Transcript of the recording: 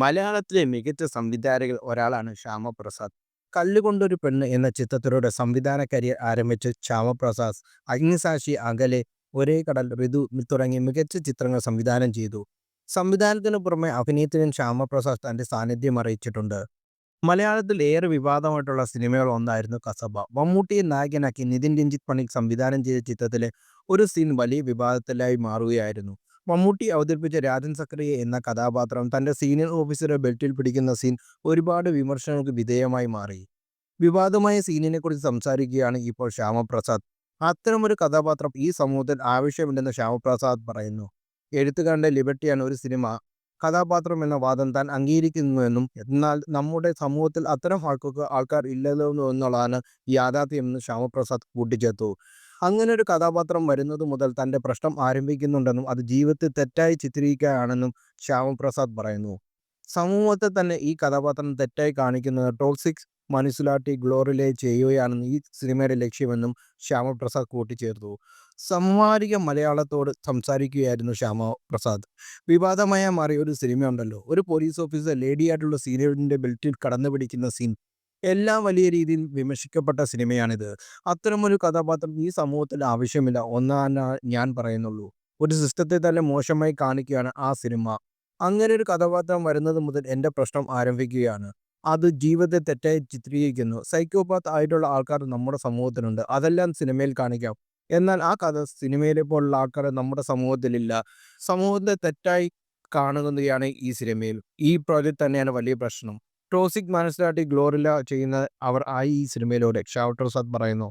മലയാളത്തിലെ മികച്ച സംവിധായകരിൽ ഒരാളാണ് ശ്യാമപ്രസാദ്. കല്ലുകൊണ്ടൊരു പെണ്ണ് എന്ന ചിത്രത്തിലൂടെ സംവിധാന കരിയർ ആരംഭിച്ച ശ്യാമപ്രസാദ് അഗ്നിസാക്ഷി, അകലെ, ഒരേ കടൽ, ഋതു തുടങ്ങിയ മികച്ച ചിത്രങ്ങൾ സംവിധാനം ചെയ്തു. സംവിധാനത്തിനു പുറമെ അഭിനയത്തിനും ശ്യാമപ്രസാദ് തന്റെ സാന്നിധ്യം അറിയിച്ചിട്ടുണ്ട്. മലയാളത്തിൽ ഏറെ വിവാദമായിട്ടുള്ള സിനിമകൾ ഒന്നായിരുന്നു കസബ. മമ്മൂട്ടിയെ നായകനാക്കി നിതിൻ രഞ്ജിത്ത് പണിക്ക് സംവിധാനം ചെയ്ത ചിത്രത്തിലെ ഒരു സീൻ വലിയ വിവാദത്തിലായി മാറുകയായിരുന്നു. മമ്മൂട്ടി അവതരിപ്പിച്ച രാജൻ സക്കറിയ എന്ന കഥാപാത്രം തന്റെ സീനിയർ ഓഫീസറെ ബെൽറ്റിൽ പിടിക്കുന്ന സീൻ ഒരുപാട് വിമർശനങ്ങൾക്ക് വിധേയമായി മാറി. വിവാദമായ സീനിനെക്കുറിച്ച് സംസാരിക്കുകയാണ് ഇപ്പോൾ ശ്യാമപ്രസാദ്. അത്തരമൊരു കഥാപാത്രം ഈ സമൂഹത്തിൽ ആവശ്യമില്ലെന്ന് ശ്യാമപ്രസാദ് പറയുന്നു. എഴുത്തുകാരന്റെ ലിബർട്ടിയാണ് ഒരു സിനിമ കഥാപാത്രം എന്ന വാദം താൻ അംഗീകരിക്കുന്നുവെന്നും, എന്നാൽ നമ്മുടെ സമൂഹത്തിൽ അത്തരം ആൾക്കാർ ഇല്ലല്ലോ എന്നുള്ളതാണ് യാഥാർത്ഥ്യമെന്ന് ശ്യാമപ്രസാദ് കൂട്ടിച്ചേർത്തു. അങ്ങനെ ഒരു കഥാപാത്രം വരുന്നത് മുതൽ തന്റെ പ്രശ്നം ആരംഭിക്കുന്നുണ്ടെന്നും അത് ജീവിതത്തിൽ തെറ്റായി ചിത്രീകരിക്കുകയാണെന്നും ശ്യാമപ്രസാദ് പറയുന്നു. സമൂഹത്തെ തന്നെ ഈ കഥാപാത്രം തെറ്റായി കാണിക്കുന്നത് ടോക്സിക് മനസ്സിലാക്കി ഗ്ലോറിലൈസ് ചെയ്യുകയാണെന്ന് ഈ സിനിമയുടെ ലക്ഷ്യമെന്നും ശ്യാമപ്രസാദ് കൂട്ടിച്ചേർത്തു. സമകാലിക മലയാളത്തോട് സംസാരിക്കുകയായിരുന്നു ശ്യാമപ്രസാദ്. വിവാദമായ മാറിയ ഒരു സിനിമയുണ്ടല്ലോ, ഒരു പോലീസ് ഓഫീസർ ലേഡിയായിട്ടുള്ള സീനിയറിന്റെ ബെൽറ്റിൽ കടന്നു പിടിക്കുന്ന സീൻ, എല്ലാം വലിയ രീതിയിൽ വിമർശിക്കപ്പെട്ട സിനിമയാണിത്. അത്തരമൊരു കഥാപാത്രം ഈ സമൂഹത്തിൽ ആവശ്യമില്ല ഒന്നാണ് ഞാൻ പറയുന്നുള്ളൂ. ഒരു സിസ്റ്റത്തെ തന്നെ മോശമായി കാണിക്കുകയാണ് ആ സിനിമ. അങ്ങനെ ഒരു കഥാപാത്രം വരുന്നത് മുതൽ എൻ്റെ പ്രശ്നം ആരംഭിക്കുകയാണ്. അത് ജീവിതത്തെ തെറ്റായി ചിത്രീകരിക്കുന്നു. സൈക്കോപാത്ത് ആയിട്ടുള്ള ആൾക്കാർ നമ്മുടെ സമൂഹത്തിലുണ്ട്. അതെല്ലാം സിനിമയിൽ കാണിക്കാം. എന്നാൽ ആ കഥ സിനിമയിലെ പോലുള്ള ആൾക്കാർ നമ്മുടെ സമൂഹത്തിലില്ല. സമൂഹത്തെ തെറ്റായി കാണുകയാണ് ഈ സിനിമയിൽ. ഈ പ്രോജക്റ്റ് തന്നെയാണ് വലിയ പ്രശ്നം. ടോക്സിക് മനസ്സിലാക്കി ഗ്ലോറില്ല ചെയ്യുന്ന അവർ ആയി ഈ സിനിമയിലൂടെ, ഷാവട്ടർ സാദ് പറയുന്നു.